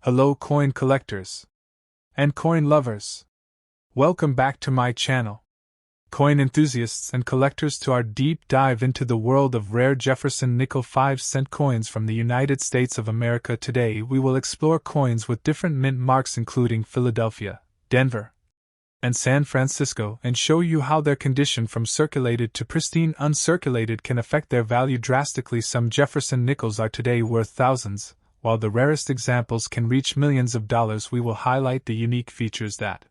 Hello coin collectors and coin lovers. Welcome back to my channel, coin enthusiasts and collectors, to our deep dive into the world of rare Jefferson nickel 5-cent coins from the United States of America. Today we will explore coins with different mint marks including Philadelphia, Denver, and San Francisco, and show you how their condition from circulated to pristine uncirculated can affect their value drastically. Some Jefferson nickels are today worth thousands, while the rarest examples can reach millions of dollars. We will highlight the unique features that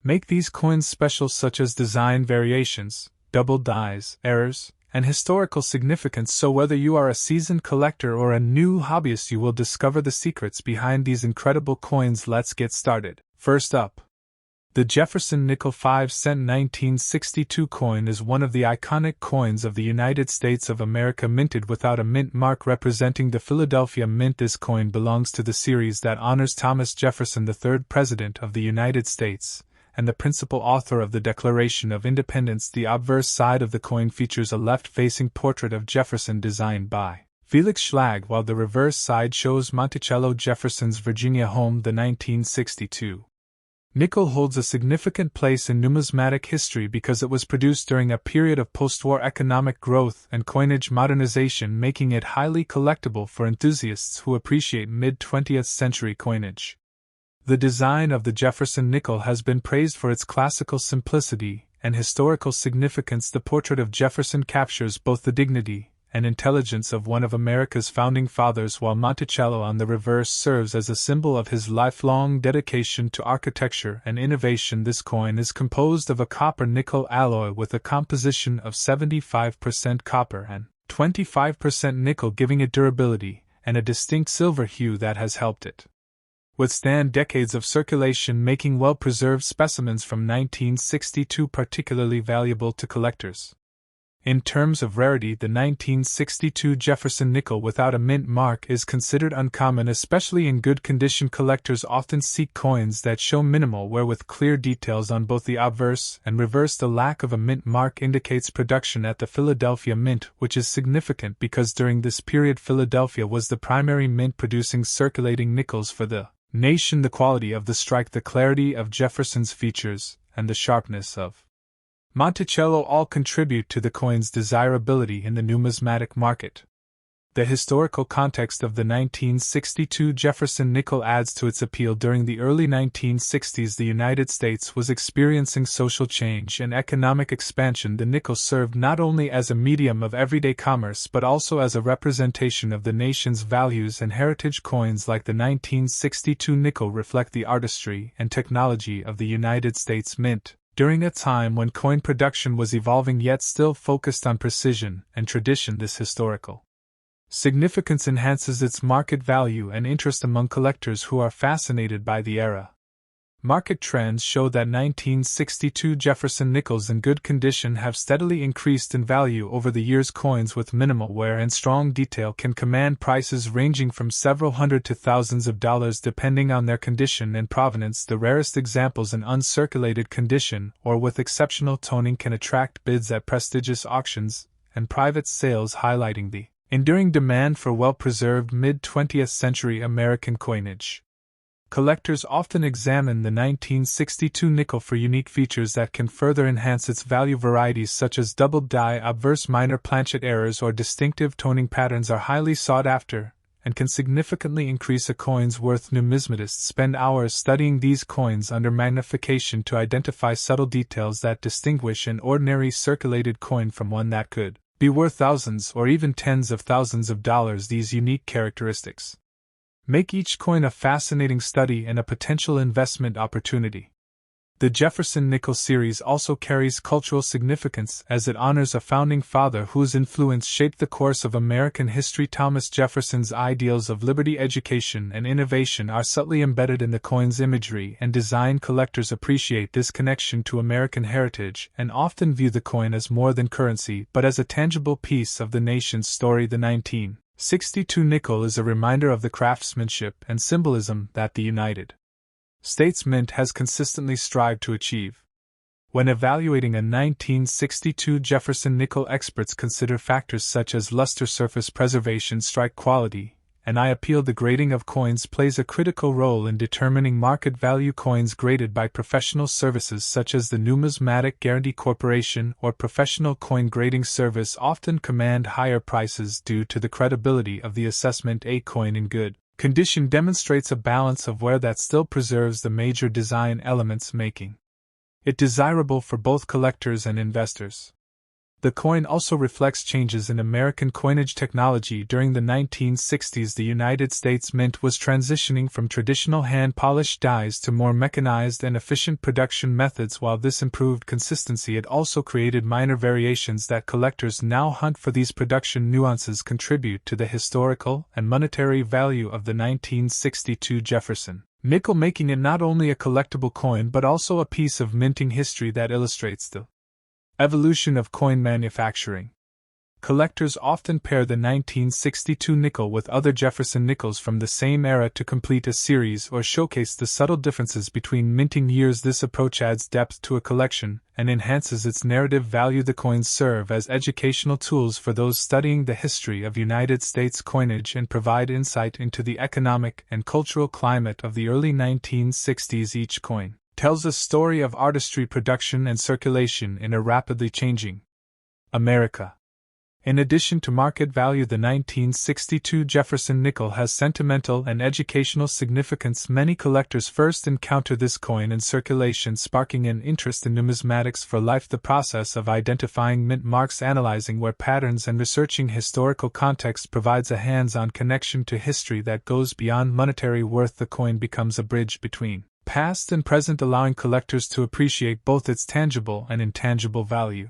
make these coins special, such as design variations, double dies, errors, and historical significance. So whether you are a seasoned collector or a new hobbyist, you will discover the secrets behind these incredible coins. Let's get started. First up, the Jefferson nickel 5-cent 1962 coin is one of the iconic coins of the United States of America, minted without a mint mark representing the Philadelphia Mint. This coin belongs to the series that honors Thomas Jefferson, the third President of the United States, and the principal author of the Declaration of Independence. The obverse side of the coin features a left-facing portrait of Jefferson designed by Felix Schlag, while the reverse side shows Monticello Jefferson's Virginia home. The 1962 nickel holds a significant place in numismatic history because it was produced during a period of post-war economic growth and coinage modernization, making it highly collectible for enthusiasts who appreciate mid-20th century coinage. The design of the Jefferson nickel has been praised for its classical simplicity and historical significance. The portrait of Jefferson captures both the dignity and intelligence of one of America's founding fathers, while Monticello on the reverse serves as a symbol of his lifelong dedication to architecture and innovation. This coin is composed of a copper-nickel alloy with a composition of 75% copper and 25% nickel, giving it durability and a distinct silver hue that has helped it withstand decades of circulation, making well-preserved specimens from 1962 particularly valuable to collectors. In terms of rarity, the 1962 Jefferson nickel without a mint mark is considered uncommon, especially in good condition. Collectors often seek coins that show minimal wear with clear details on both the obverse and reverse. The lack of a mint mark indicates production at the Philadelphia Mint, which is significant because during this period Philadelphia was the primary mint producing circulating nickels for the nation. The quality of the strike, the clarity of Jefferson's features, and the sharpness of Monticello all contribute to the coin's desirability in the numismatic market. The historical context of the 1962 Jefferson nickel adds to its appeal. During the early 1960s, the United States was experiencing social change and economic expansion. The nickel served not only as a medium of everyday commerce but also as a representation of the nation's values and heritage. Coins like the 1962 nickel reflect the artistry and technology of the United States Mint, during a time when coin production was evolving yet still focused on precision and tradition. This historical significance enhances its market value and interest among collectors who are fascinated by the era. Market trends show that 1962 Jefferson nickels in good condition have steadily increased in value over the years. Coins with minimal wear and strong detail can command prices ranging from several hundred to thousands of dollars depending on their condition and provenance. The rarest examples in uncirculated condition or with exceptional toning can attract bids at prestigious auctions and private sales, highlighting the enduring demand for well-preserved mid-20th century American coinage. Collectors often examine the 1962 nickel for unique features that can further enhance its value. Varieties such as double die, obverse, minor planchet errors, or distinctive toning patterns are highly sought after and can significantly increase a coin's worth. Numismatists spend hours studying these coins under magnification to identify subtle details that distinguish an ordinary circulated coin from one that could be worth thousands or even tens of thousands of dollars. These unique characteristics make each coin a fascinating study and a potential investment opportunity. The Jefferson nickel series also carries cultural significance as it honors a founding father whose influence shaped the course of American history. Thomas Jefferson's ideals of liberty, education, and innovation are subtly embedded in the coin's imagery and design. Collectors appreciate this connection to American heritage and often view the coin as more than currency but as a tangible piece of the nation's story. The 1962 nickel is a reminder of the craftsmanship and symbolism that the United States Mint has consistently strived to achieve. When evaluating a 1962 Jefferson nickel, experts consider factors such as luster, surface preservation, strike quality, and I appeal. The grading of coins plays a critical role in determining market value. Coins graded by professional services such as the Numismatic Guarantee Corporation or Professional Coin Grading Service often command higher prices due to the credibility of the assessment. A coin in good condition demonstrates a balance of wear that still preserves the major design elements, making it desirable for both collectors and investors. The coin also reflects changes in American coinage technology. During the 1960s, the United States Mint was transitioning from traditional hand-polished dies to more mechanized and efficient production methods. While this improved consistency, it also created minor variations that collectors now hunt for. These production nuances contribute to the historical and monetary value of the 1962 Jefferson nickel, making it not only a collectible coin but also a piece of minting history that illustrates the evolution of coin manufacturing. Collectors often pair the 1962 nickel with other Jefferson nickels from the same era to complete a series or showcase the subtle differences between minting years. This approach adds depth to a collection and enhances its narrative value. The coins serve as educational tools for those studying the history of United States coinage and provide insight into the economic and cultural climate of the early 1960s. Each coin tells a story of artistry, production, and circulation in a rapidly changing America. In addition to market value, the 1962 Jefferson nickel has sentimental and educational significance. Many collectors first encounter this coin in circulation, sparking an interest in numismatics for life. The process of identifying mint marks, analyzing wear patterns, and researching historical context provides a hands-on connection to history that goes beyond monetary worth. The coin becomes a bridge between past and present, allowing collectors to appreciate both its tangible and intangible value.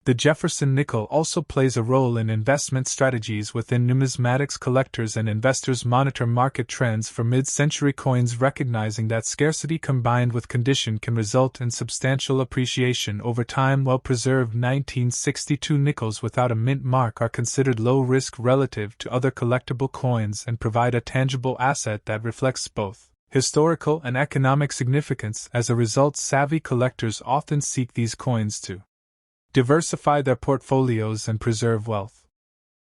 The Jefferson nickel also plays a role in investment strategies within numismatics. Collectors and investors monitor market trends for mid-century coins, recognizing that scarcity combined with condition can result in substantial appreciation over time. Well-preserved 1962 nickels without a mint mark are considered low risk relative to other collectible coins and provide a tangible asset that reflects both historical and economic significance. As a result, savvy collectors often seek these coins to diversify their portfolios and preserve wealth.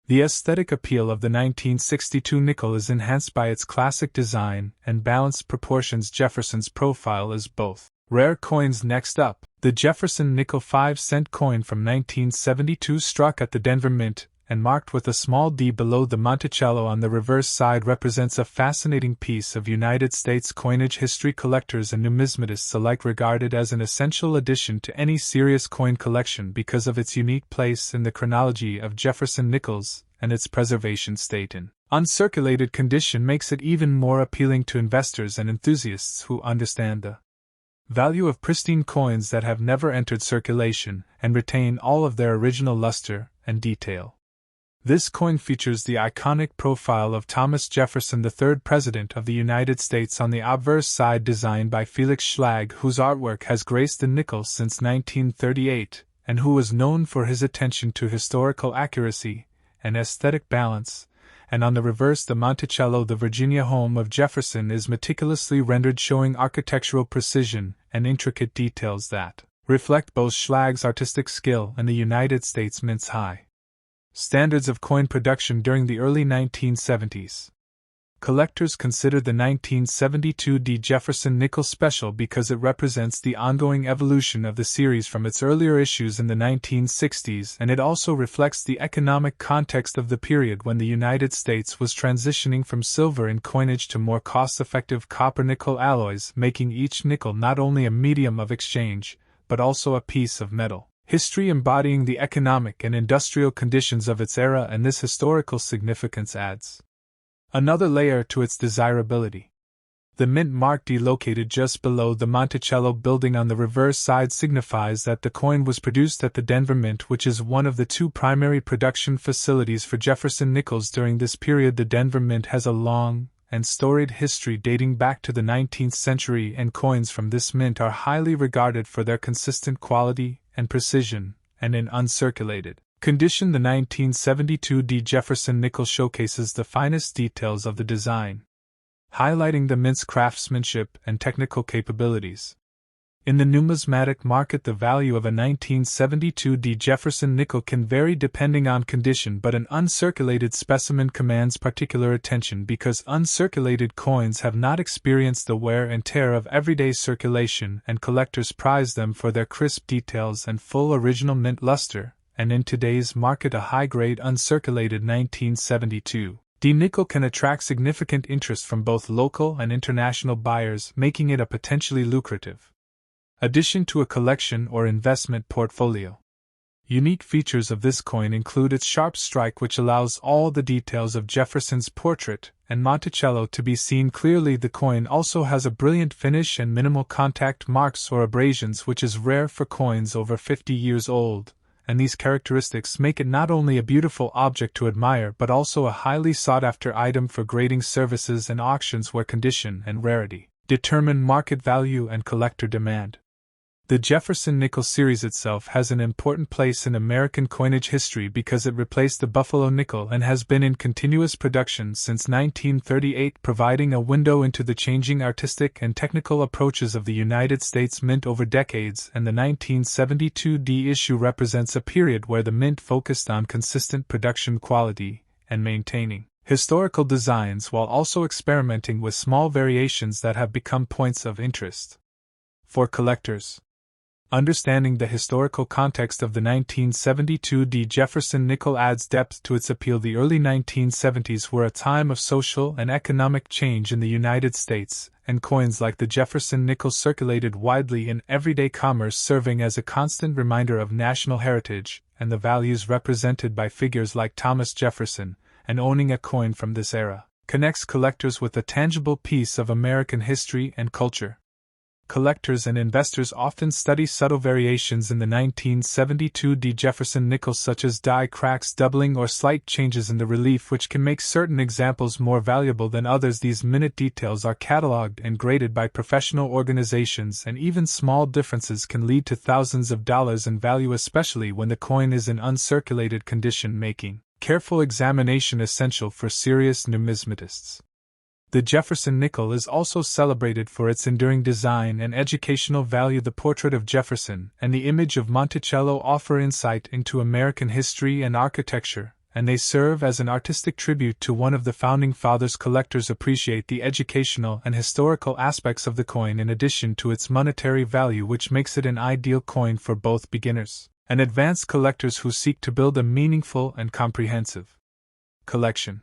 The aesthetic appeal of the 1962 nickel is enhanced by its classic design and balanced proportions. Jefferson's profile is both rare coins. Next up, the Jefferson nickel 5-cent coin from 1972, struck at the Denver Mint and marked with a small d below the Monticello on the reverse side, represents a fascinating piece of United States coinage history. Collectors and numismatists alike regard it as an essential addition to any serious coin collection because of its unique place in the chronology of Jefferson nickels, and its preservation state in uncirculated condition makes it even more appealing to investors and enthusiasts who understand the value of pristine coins that have never entered circulation and retain all of their original luster and detail. This coin features the iconic profile of Thomas Jefferson, the third President of the United States, on the obverse side, designed by Felix Schlag, whose artwork has graced the nickel since 1938, and who was known for his attention to historical accuracy and aesthetic balance. And on the reverse, the Monticello, the Virginia home of Jefferson, is meticulously rendered, showing architectural precision and intricate details that reflect both Schlag's artistic skill and the United States Mint's high standards of coin production. During the early 1970s, collectors consider the 1972 D. Jefferson nickel special because it represents the ongoing evolution of the series from its earlier issues in the 1960s, and it also reflects the economic context of the period when the United States was transitioning from silver in coinage to more cost-effective copper-nickel alloys, making each nickel not only a medium of exchange, but also a piece of metal history embodying the economic and industrial conditions of its era. And this historical significance adds another layer to its desirability. The mint mark D, located just below the Monticello building on the reverse side, signifies that the coin was produced at the Denver Mint, which is one of the two primary production facilities for Jefferson nickels. During this period, the Denver Mint has a long and storied history dating back to the 19th century, and coins from this mint are highly regarded for their consistent quality and precision. And in uncirculated condition, the 1972 D. Jefferson nickel showcases the finest details of the design, highlighting the mint's craftsmanship and technical capabilities. In the numismatic market, the value of a 1972 D. Jefferson nickel can vary depending on condition, but an uncirculated specimen commands particular attention because uncirculated coins have not experienced the wear and tear of everyday circulation, and collectors prize them for their crisp details and full original mint luster. And in today's market, a high-grade uncirculated 1972 D nickel can attract significant interest from both local and international buyers, making it a potentially lucrative addition to a collection or investment portfolio. Unique features of this coin include its sharp strike, which allows all the details of Jefferson's portrait and Monticello to be seen clearly. The coin also has a brilliant finish and minimal contact marks or abrasions, which is rare for coins over 50 years old, and these characteristics make it not only a beautiful object to admire but also a highly sought-after item for grading services and auctions where condition and rarity determine market value and collector demand. The Jefferson nickel series itself has an important place in American coinage history because it replaced the Buffalo nickel and has been in continuous production since 1938, providing a window into the changing artistic and technical approaches of the United States Mint over decades. And the 1972 D issue represents a period where the Mint focused on consistent production quality and maintaining historical designs while also experimenting with small variations that have become points of interest for collectors. Understanding the historical context of the 1972 D. Jefferson nickel adds depth to its appeal. The early 1970s were a time of social and economic change in the United States, and coins like the Jefferson nickel circulated widely in everyday commerce, serving as a constant reminder of national heritage and the values represented by figures like Thomas Jefferson. And owning a coin from this era connects collectors with a tangible piece of American history and culture. Collectors and investors often study subtle variations in the 1972 D. Jefferson nickel, such as die cracks, doubling, or slight changes in the relief, which can make certain examples more valuable than others. These minute details are cataloged and graded by professional organizations, and even small differences can lead to thousands of dollars in value, especially when the coin is in uncirculated condition, making careful examination essential for serious numismatists. The Jefferson nickel is also celebrated for its enduring design and educational value. The portrait of Jefferson and the image of Monticello offer insight into American history and architecture, and they serve as an artistic tribute to one of the founding fathers. Collectors appreciate the educational and historical aspects of the coin in addition to its monetary value, which makes it an ideal coin for both beginners and advanced collectors who seek to build a meaningful and comprehensive collection.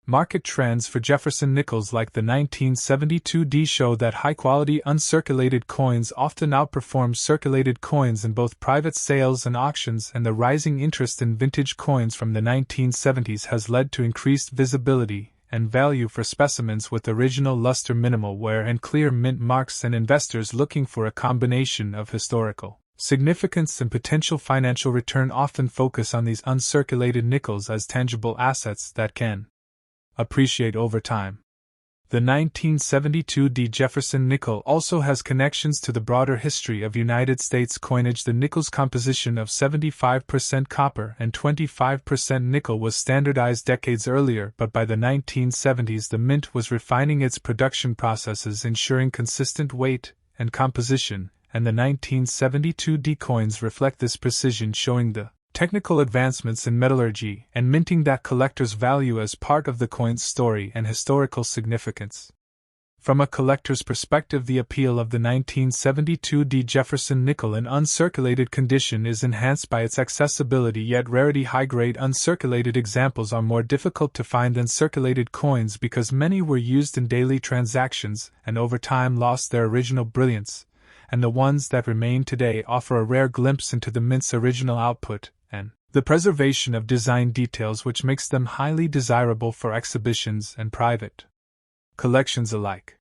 Market trends for Jefferson nickels like the 1972 D show that high-quality uncirculated coins often outperform circulated coins in both private sales and auctions, and the rising interest in vintage coins from the 1970s has led to increased visibility and value for specimens with original luster, minimal wear, and clear mint marks, and investors looking for a combination of historical significance and potential financial return often focus on these uncirculated nickels as tangible assets that can appreciate over time. The 1972 D. Jefferson nickel also has connections to the broader history of United States coinage. The nickel's composition of 75% copper and 25% nickel was standardized decades earlier, but by the 1970s the Mint was refining its production processes, ensuring consistent weight and composition, and the 1972 D coins reflect this precision, showing the technical advancements in metallurgy and minting that collectors value as part of the coin's story and historical significance. From a collector's perspective, the appeal of the 1972 D. Jefferson nickel in uncirculated condition is enhanced by its accessibility yet rarity. High-grade uncirculated examples are more difficult to find than circulated coins because many were used in daily transactions and over time lost their original brilliance, and the ones that remain today offer a rare glimpse into the Mint's original output and the preservation of design details, which makes them highly desirable for exhibitions and private collections alike.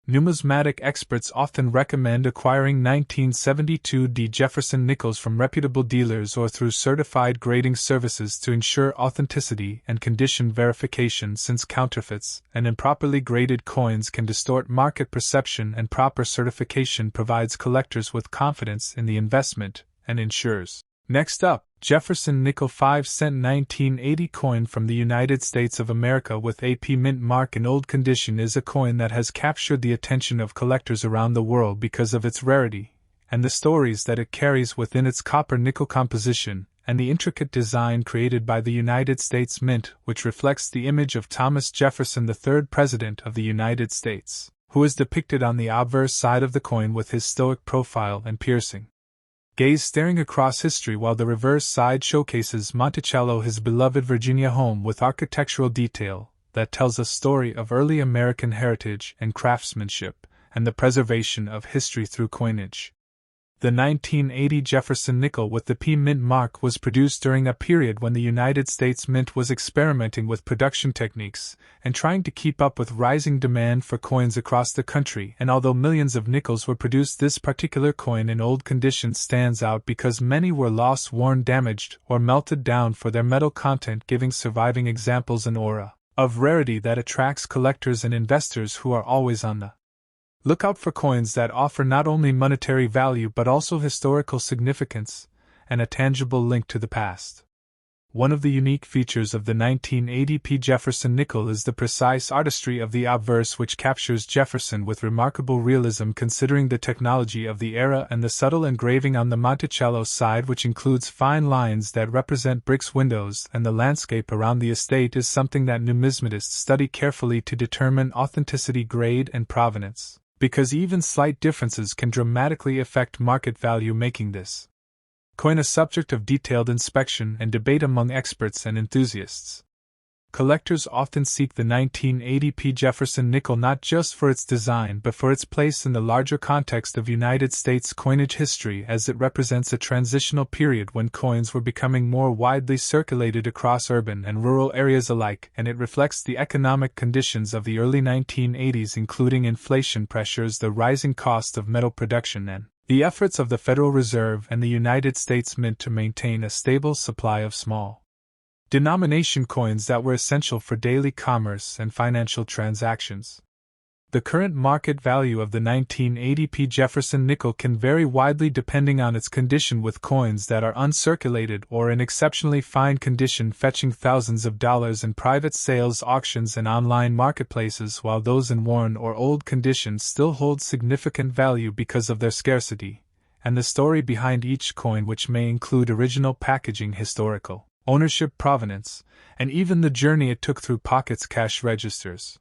Numismatic experts often recommend acquiring 1972 D. Jefferson nickels from reputable dealers or through certified grading services to ensure authenticity and condition verification, since counterfeits and improperly graded coins can distort market perception, and proper certification provides collectors with confidence in the investment and ensures. Next up, Jefferson nickel 5-cent 1980 coin from the United States of America with AP mint mark in old condition is a coin that has captured the attention of collectors around the world because of its rarity and the stories that it carries within its copper-nickel composition, and the intricate design created by the United States Mint, which reflects the image of Thomas Jefferson, the third President of the United States, who is depicted on the obverse side of the coin with his stoic profile and piercing gaze staring across history, while the reverse side showcases Monticello, his beloved Virginia home, with architectural detail that tells a story of early American heritage and craftsmanship, and the preservation of history through coinage. The 1980 Jefferson nickel with the P Mint mark was produced during a period when the United States Mint was experimenting with production techniques and trying to keep up with rising demand for coins across the country, and although millions of nickels were produced, this particular coin in old condition stands out because many were lost, worn, damaged, or melted down for their metal content, giving surviving examples an aura of rarity that attracts collectors and investors who are always on the look out for coins that offer not only monetary value but also historical significance and a tangible link to the past. One of the unique features of the 1980 P. Jefferson nickel is the precise artistry of the obverse, which captures Jefferson with remarkable realism considering the technology of the era, and the subtle engraving on the Monticello side, which includes fine lines that represent bricks, windows, and the landscape around the estate, is something that numismatists study carefully to determine authenticity, grade, and provenance, because even slight differences can dramatically affect market value, making this coin a subject of detailed inspection and debate among experts and enthusiasts. Collectors often seek the 1980 P. Jefferson nickel not just for its design but for its place in the larger context of United States coinage history, as it represents a transitional period when coins were becoming more widely circulated across urban and rural areas alike, and it reflects the economic conditions of the early 1980s, including inflation pressures, the rising cost of metal production, and the efforts of the Federal Reserve and the United States Mint to maintain a stable supply of small denomination coins that were essential for daily commerce and financial transactions. The current market value of the 1980 P. Jefferson nickel can vary widely depending on its condition, with coins that are uncirculated or in exceptionally fine condition fetching thousands of dollars in private sales, auctions, and online marketplaces, while those in worn or old condition still hold significant value because of their scarcity, and the story behind each coin, which may include original packaging, historical ownership, provenance, and even the journey it took through pockets, cash registers,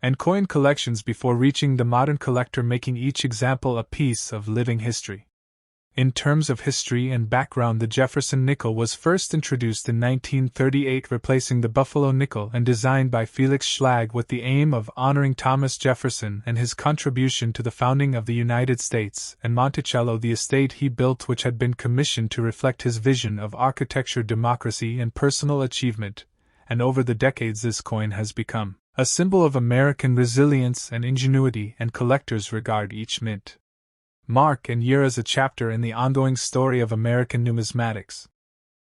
and coin collections before reaching the modern collector, making each example a piece of living history. In terms of history and background, the Jefferson nickel was first introduced in 1938, replacing the Buffalo nickel, and designed by Felix Schlag with the aim of honoring Thomas Jefferson and his contribution to the founding of the United States, and Monticello, the estate he built, which had been commissioned to reflect his vision of architecture, democracy, and personal achievement. And over the decades, this coin has become a symbol of American resilience and ingenuity, and collectors regard each mint mark and year as a chapter in the ongoing story of American numismatics.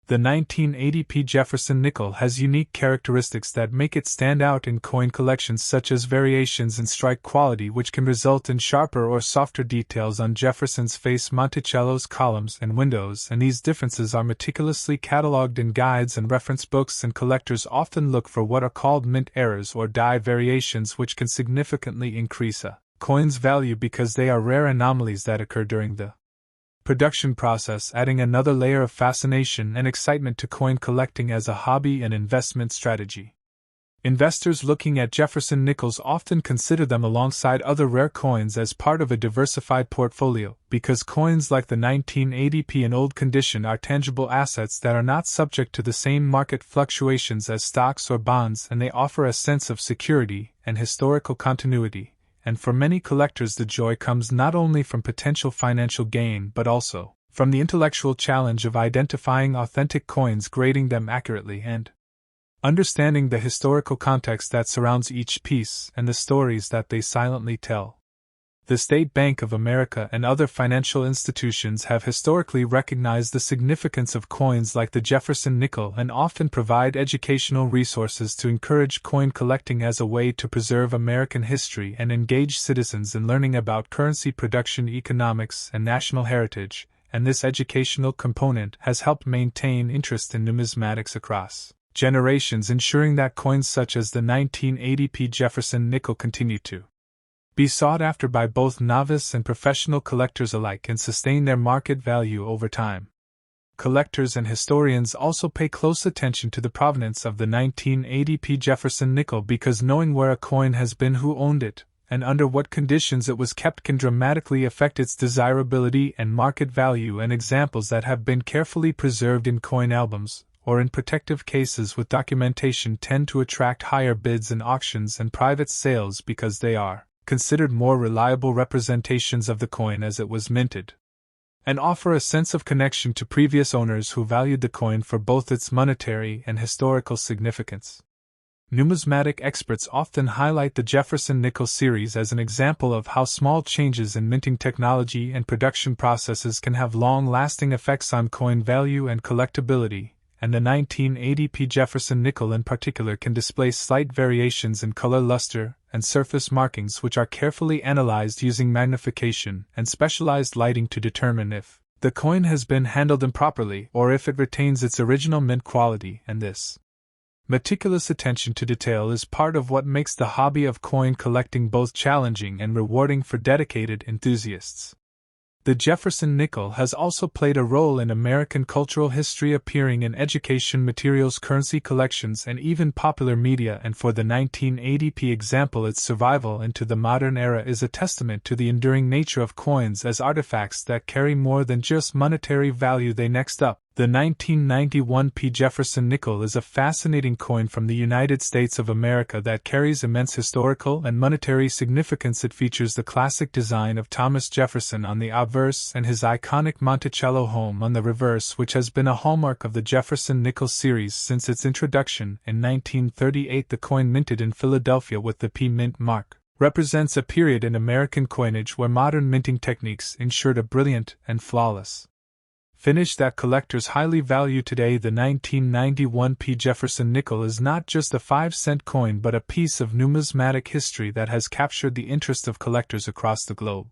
The 1980 P. Jefferson nickel has unique characteristics that make it stand out in coin collections, such as variations in strike quality, which can result in sharper or softer details on Jefferson's face, Monticello's columns and windows, and these differences are meticulously catalogued in guides and reference books, and collectors often look for what are called mint errors or die variations, which can significantly increase a coin's value because they are rare anomalies that occur during the production process, adding another layer of fascination and excitement to coin collecting as a hobby and investment strategy. Investors looking at Jefferson nickels often consider them alongside other rare coins as part of a diversified portfolio, because coins like the 1980 P in old condition are tangible assets that are not subject to the same market fluctuations as stocks or bonds, and they offer a sense of security and historical continuity. And for many collectors, the joy comes not only from potential financial gain but also from the intellectual challenge of identifying authentic coins, grading them accurately, and understanding the historical context that surrounds each piece and the stories that they silently tell. The State Bank of America and other financial institutions have historically recognized the significance of coins like the Jefferson nickel and often provide educational resources to encourage coin collecting as a way to preserve American history and engage citizens in learning about currency production, economics, and national heritage, and this educational component has helped maintain interest in numismatics across generations, ensuring that coins such as the 1980 P. Jefferson nickel continue to be sought after by both novice and professional collectors alike and sustain their market value over time. Collectors and historians also pay close attention to the provenance of the 1980 P. Jefferson nickel because knowing where a coin has been, who owned it, and under what conditions it was kept can dramatically affect its desirability and market value, and examples that have been carefully preserved in coin albums, or in protective cases with documentation, tend to attract higher bids in auctions and private sales because they are considered more reliable representations of the coin as it was minted, and offer a sense of connection to previous owners who valued the coin for both its monetary and historical significance. Numismatic experts often highlight the Jefferson nickel series as an example of how small changes in minting technology and production processes can have long-lasting effects on coin value and collectability, and the 1980 P. Jefferson nickel in particular can display slight variations in color, luster, and surface markings which are carefully analyzed using magnification and specialized lighting to determine if the coin has been handled improperly or if it retains its original mint quality, and this meticulous attention to detail is part of what makes the hobby of coin collecting both challenging and rewarding for dedicated enthusiasts. The Jefferson nickel has also played a role in American cultural history, appearing in education materials, currency collections, and even popular media, and for the 1980 P example, its survival into the modern era is a testament to the enduring nature of coins as artifacts that carry more than just monetary value. Next up, the 1991 P. Jefferson nickel is a fascinating coin from the United States of America that carries immense historical and monetary significance. It features the classic design of Thomas Jefferson on the obverse and his iconic Monticello home on the reverse, which has been a hallmark of the Jefferson nickel series since its introduction in 1938. The coin, minted in Philadelphia with the P mint mark, represents a period in American coinage where modern minting techniques ensured a brilliant and flawless finish that collectors highly value today. The 1991 P. Jefferson nickel is not just a 5-cent coin but a piece of numismatic history that has captured the interest of collectors across the globe.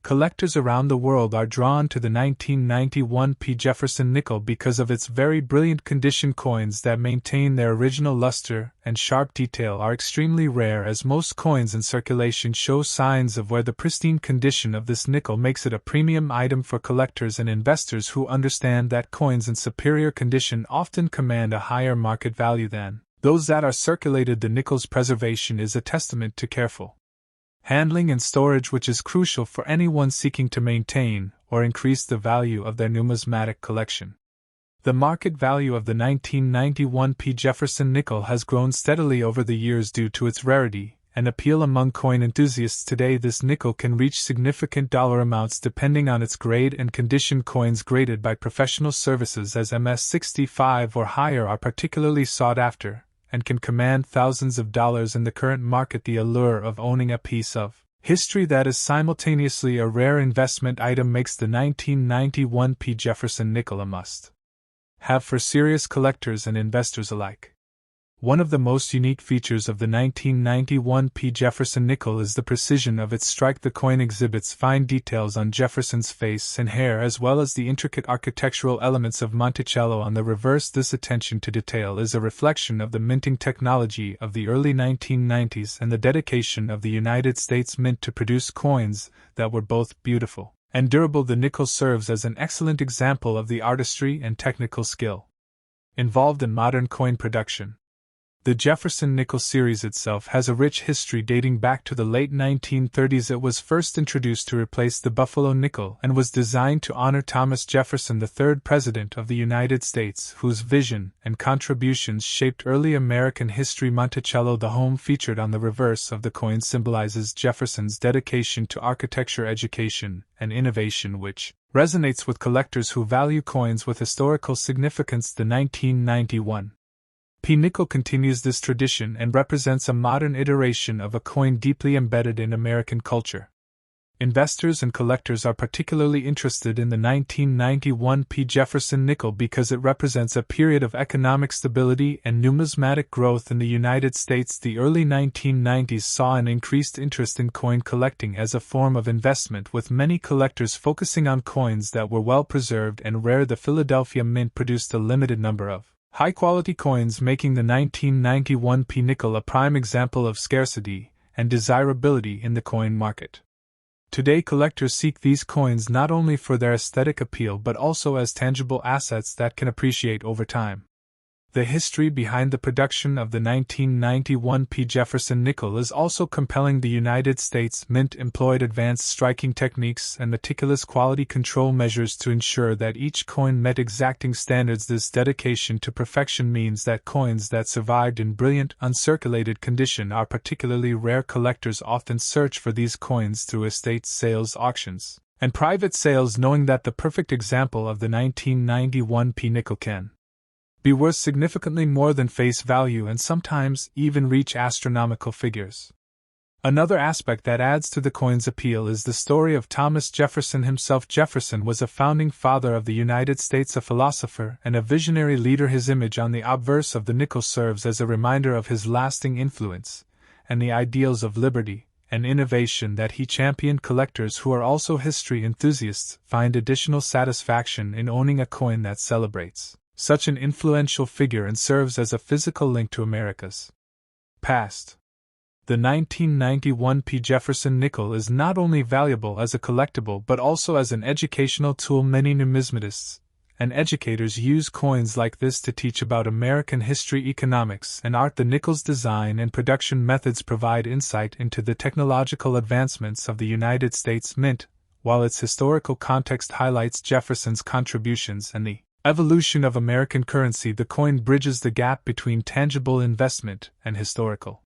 Collectors around the world are drawn to the 1991 P. Jefferson nickel because of its very brilliant condition. Coins that maintain their original luster and sharp detail are extremely rare, as most coins in circulation show signs of wear. The pristine condition of this nickel makes it a premium item for collectors and investors who understand that coins in superior condition often command a higher market value than those that are circulated. The nickel's preservation is a testament to careful handling and storage, which is crucial for anyone seeking to maintain or increase the value of their numismatic collection. The market value of the 1991 P. Jefferson nickel has grown steadily over the years due to its rarity and appeal among coin enthusiasts. Today, this nickel can reach significant dollar amounts depending on its grade and condition. Coins graded by professional services as MS-65 or higher are particularly sought after and can command thousands of dollars in the current market. The allure of owning a piece of history that is simultaneously a rare investment item makes the 1991 P. Jefferson nickel a must-have for serious collectors and investors alike. One of the most unique features of the 1991 P. Jefferson nickel is the precision of its strike. The coin exhibits fine details on Jefferson's face and hair, as well as the intricate architectural elements of Monticello on the reverse. This attention to detail is a reflection of the minting technology of the early 1990s and the dedication of the United States Mint to produce coins that were both beautiful and durable. The nickel serves as an excellent example of the artistry and technical skill involved in modern coin production. The Jefferson nickel series itself has a rich history dating back to the late 1930s. It was first introduced to replace the Buffalo nickel and was designed to honor Thomas Jefferson, the third President of the United States, whose vision and contributions shaped early American history. Monticello, the home featured on the reverse of the coin, symbolizes Jefferson's dedication to architecture, education, and innovation, which resonates with collectors who value coins with historical significance. The 1991 P. nickel continues this tradition and represents a modern iteration of a coin deeply embedded in American culture. Investors and collectors are particularly interested in the 1991 P. Jefferson nickel because it represents a period of economic stability and numismatic growth in the United States. The early 1990s saw an increased interest in coin collecting as a form of investment, with many collectors focusing on coins that were well preserved and rare. The Philadelphia Mint produced a limited number of high-quality coins, making the 1991 P. nickel a prime example of scarcity and desirability in the coin market. Today, collectors seek these coins not only for their aesthetic appeal but also as tangible assets that can appreciate over time. The history behind the production of the 1991 P. Jefferson nickel is also compelling. The United States Mint employed advanced striking techniques and meticulous quality control measures to ensure that each coin met exacting standards. This dedication to perfection means that coins that survived in brilliant, uncirculated condition are particularly rare. Collectors often search for these coins through estate sales, auctions, and private sales, knowing that the perfect example of the 1991 P. nickel can be worth significantly more than face value and sometimes even reach astronomical figures. Another aspect that adds to the coin's appeal is the story of Thomas Jefferson himself. Jefferson was a founding father of the United States, a philosopher and a visionary leader. His image on the obverse of the nickel serves as a reminder of his lasting influence and the ideals of liberty and innovation that he championed. Collectors who are also history enthusiasts find additional satisfaction in owning a coin that celebrates such an influential figure and serves as a physical link to America's past. The 1991 P. Jefferson nickel is not only valuable as a collectible but also as an educational tool. Many numismatists and educators use coins like this to teach about American history, economics, and art. The nickel's design and production methods provide insight into the technological advancements of the United States Mint, while its historical context highlights Jefferson's contributions and the evolution of American currency. The coin bridges the gap between tangible investment and historical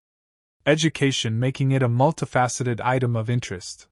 education, making it a multifaceted item of interest.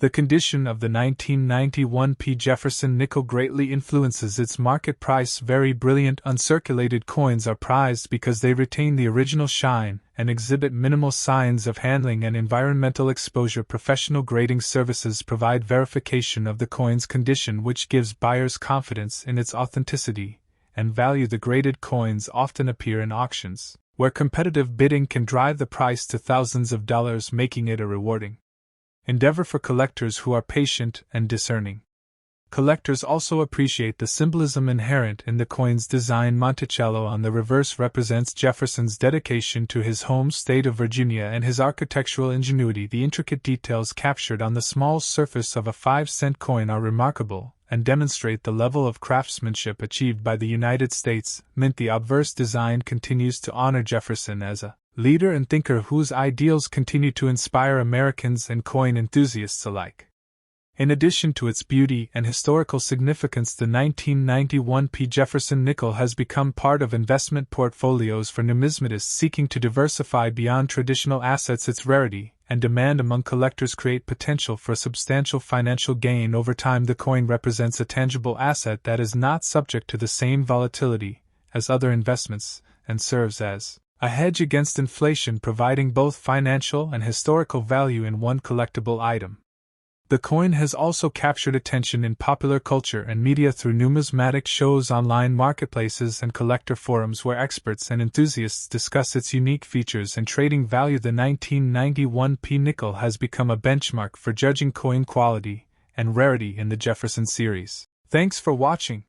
The condition of the 1991 P. Jefferson nickel greatly influences its market price. Very brilliant uncirculated coins are prized because they retain the original shine and exhibit minimal signs of handling and environmental exposure. Professional grading services provide verification of the coin's condition, which gives buyers confidence in its authenticity and value. The graded coins often appear in auctions, where competitive bidding can drive the price to thousands of dollars, making it a rewarding endeavor for collectors who are patient and discerning. Collectors also appreciate the symbolism inherent in the coin's design. Monticello on the reverse represents Jefferson's dedication to his home state of Virginia and his architectural ingenuity. The intricate details captured on the small surface of a 5-cent coin are remarkable and demonstrate the level of craftsmanship achieved by the United States Mint. The obverse design continues to honor Jefferson as a leader and thinker whose ideals continue to inspire Americans and coin enthusiasts alike. In addition to its beauty and historical significance, the 1991 P. Jefferson nickel has become part of investment portfolios for numismatists seeking to diversify beyond traditional assets. Its rarity and demand among collectors create potential for substantial financial gain over time. The coin represents a tangible asset that is not subject to the same volatility as other investments and serves as a hedge against inflation, providing both financial and historical value in one collectible item. The coin has also captured attention in popular culture and media through numismatic shows, online marketplaces, and collector forums where experts and enthusiasts discuss its unique features and trading value. The 1991 P. nickel has become a benchmark for judging coin quality and rarity in the Jefferson series. Thanks for watching.